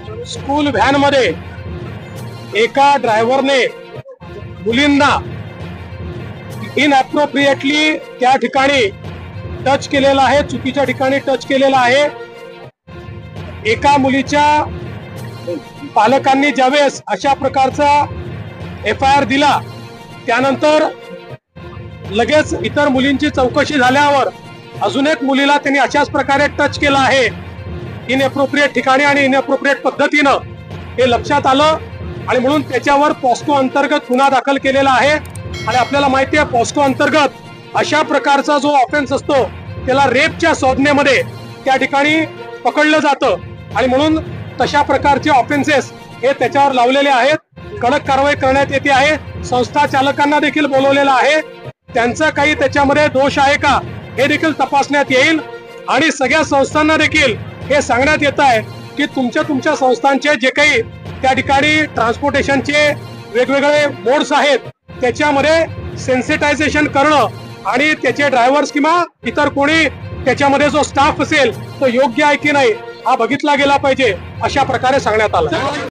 School van मध्ये एका ड्रायव्हरने मुलींना इनअप्रोप्रिएटली त्या ठिकाणी टच केलेला आहे, चुकीच्या ठिकाणी टच केलेला आहे। एका मुलीच्या पालकांनी ज्यावेळेस अशा प्रकारचा FIR दिला त्यानंतर लगेच इतर मुलींची चौकशी झाल्यावर अजून एक मुलीला त्यांनी अशाच प्रकारे टच केला आहे इनअप्रोप्रिएट ठिकाणी आणि इनअप्रोप्रिएट पद्धतीनं हे लक्षात आलं आणि म्हणून त्याच्यावर पॉस्को अंतर्गत गुन्हा दाखल केलेला आहे। आणि आपल्याला माहिती आहे पॉस्को अंतर्गत अशा प्रकारचा जो ऑफेन्स असतो त्याला रेपच्या संज्ञेमध्ये त्या ठिकाणी पकडलं जातं आणि म्हणून तशा प्रकारचे ऑफेन्सेस हे त्याच्यावर लावलेले आहेत। कडक कारवाई करण्यात येते आहे। संस्था चालकांना देखील बोलवलेलं आहे, त्यांचा काही त्याच्यामध्ये दोष आहे का हे देखील तपासण्यात येईल आणि सगळ्या संस्थांना देखील हे सांगण्यात येत आहे की तुमच्या संस्थांचे जे काही त्या ठिकाणी ट्रान्सपोर्टेशनचे वेगवेगळे मोड्स आहेत त्याच्यामध्ये सेन्सिटायझेशन करणं आणि त्याचे ड्रायव्हर्स किंवा इतर कोणी त्याच्यामध्ये जो स्टाफ असेल तो योग्य आहे की नाही हा बघितला गेला पाहिजे अशा प्रकारे सांगण्यात आलं।